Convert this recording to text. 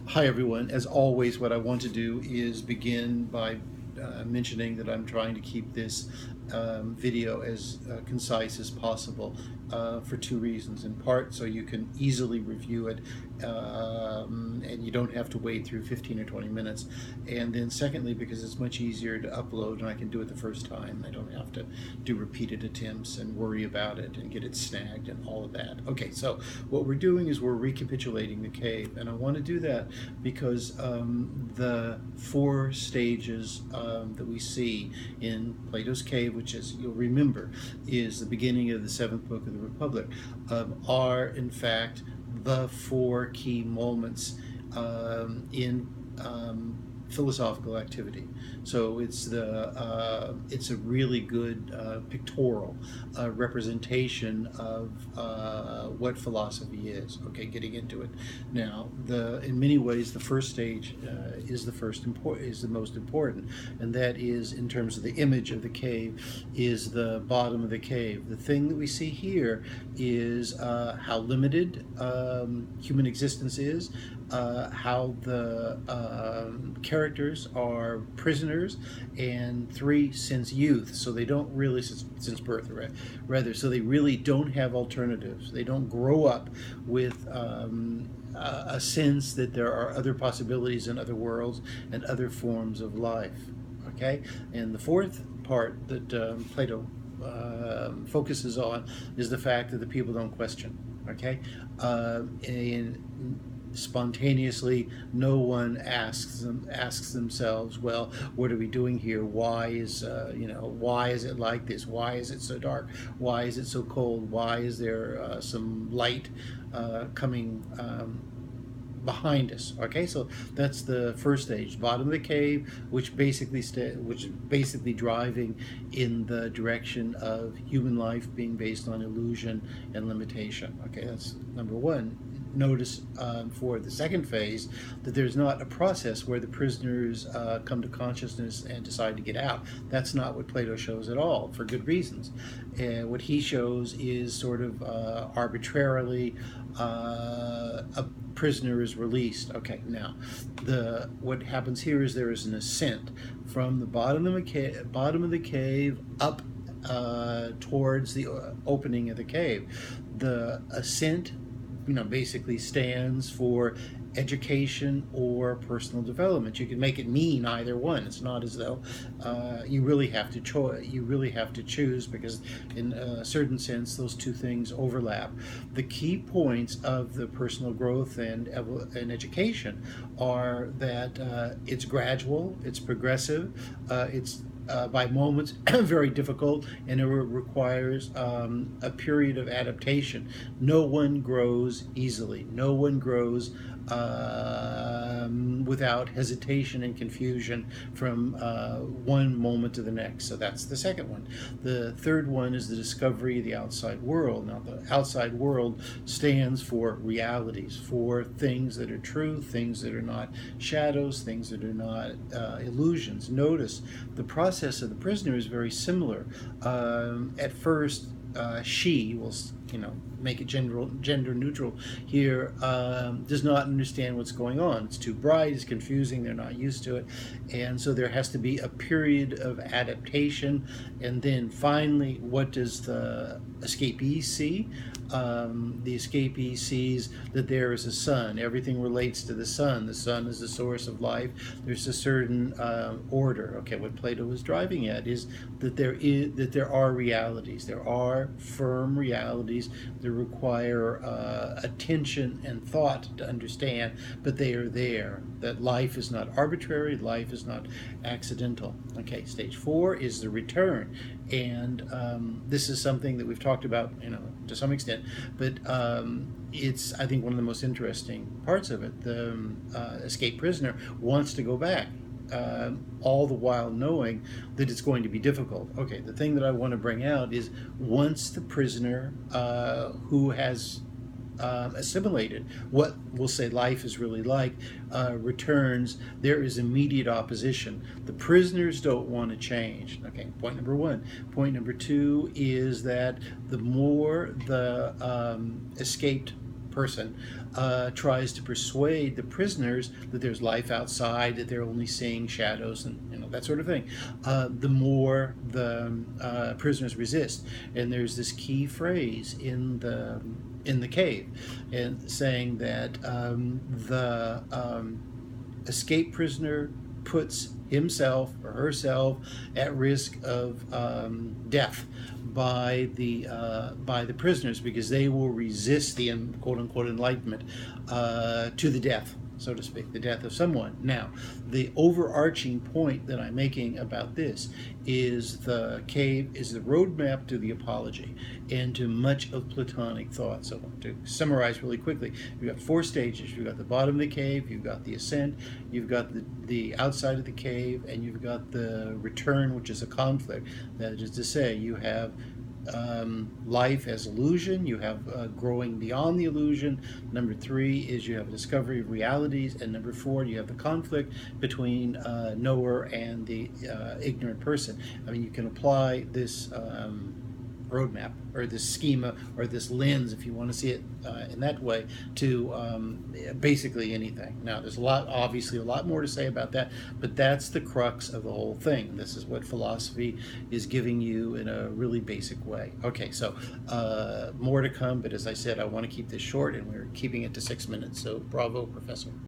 Hi everyone. As always, what I want to do is begin by mentioning that I'm trying to keep this video as concise as possible for two reasons. In part, so you can easily review it and you don't have to wait through 15 or 20 minutes. And then secondly, because it's much easier to upload and I can do it the first time. I don't have to do repeated attempts and worry about it and get it snagged and all of that. Okay, so what we're doing is we're recapitulating the cave, and I want to do that because the four stages that we see in Plato's cave, which, as you'll remember, is the beginning of the seventh book of the Republic, are in fact the four key moments in philosophical activity. So it's a really good pictorial representation of what philosophy is. Okay, getting into it now. In many ways, the first stage is the most important, and that is, in terms of the image of the cave, is the bottom of the cave. The thing that we see here is how limited human existence is, how the characters are prisoners, and three, since youth, so they don't really, since birth rather, so they really don't have alternatives. They don't grow up with a sense that there are other possibilities in other worlds and other forms of life. Okay, and the fourth part that Plato focuses on is the fact that the people don't question. Okay, and spontaneously, no one asks themselves, well, what are we doing here? Why is why is it like this? Why is it so dark? Why is it so cold? Why is there some light coming behind us? Okay, so that's the first stage, bottom of the cave, which is basically driving in the direction of human life being based on illusion and limitation. Okay, that's number one. Notice for the second phase that there's not a process where the prisoners come to consciousness and decide to get out. That's not what Plato shows at all, for good reasons. What he shows is sort of arbitrarily a prisoner is released. Okay, now what happens here is there is an ascent from the bottom of the cave up towards the opening of the cave. The ascent basically stands for education or personal development. You can make it mean either one. It's not as though you really have to choose, because in a certain sense those two things overlap. The key points of the personal growth and education are that it's gradual, it's progressive, it's by moments very difficult, and it requires a period of adaptation. No one grows easily. No one grows without hesitation and confusion from one moment to the next. So that's the second one. The third one is the discovery of the outside world. Now, the outside world stands for realities, for things that are true, things that are not shadows, things that are not illusions. Notice the process of the prisoner is very similar. At first, she will, make it gender neutral here, does not understand what's going on. It's too bright, it's confusing, they're not used to it, and so there has to be a period of adaptation. And then finally, what does the escapee see? The escapee sees that there is a sun. Everything relates to the sun. The sun is the source of life. There's a certain order. Okay, what Plato is driving at is that there are realities. There are firm realities that require attention and thought to understand, but they are there. That life is not arbitrary. Life is not accidental. Okay, stage 4 is the return, and this is something that we've talked about, to some extent, but it's, I think, one of the most interesting parts of it. The escaped prisoner wants to go back, all the while knowing that it's going to be difficult. Okay, the thing that I want to bring out is, once the prisoner who has assimilated what we'll say life is really like returns, there is immediate opposition. The prisoners don't want to change. Okay, point number one. Point number two is that the more the escaped person tries to persuade the prisoners that there's life outside, that they're only seeing shadows, and that sort of thing, the more the prisoners resist. And there's this key phrase in the cave, and saying that the escape prisoner puts himself or herself at risk of death by the prisoners, because they will resist the quote unquote enlightenment to the death, so to speak, the death of someone. Now, the overarching point that I'm making about this is the cave is the roadmap to the apology and to much of Platonic thought. So to summarize really quickly, you've got 4 stages. You've got the bottom of the cave, you've got the ascent, you've got the outside of the cave, and you've got the return, which is a conflict. That is to say, you have life as illusion, you have growing beyond the illusion. Number 3 is you have a discovery of realities, and number 4, you have the conflict between knower and the ignorant person. I mean, you can apply this roadmap or this schema or this lens, if you want to see it in that way, to basically anything. Now, there's obviously a lot more to say about that, but that's the crux of the whole thing. This is what philosophy is giving you in a really basic way. Okay, so more to come, but as I said, I want to keep this short, and we're keeping it to 6 minutes, so bravo, Professor.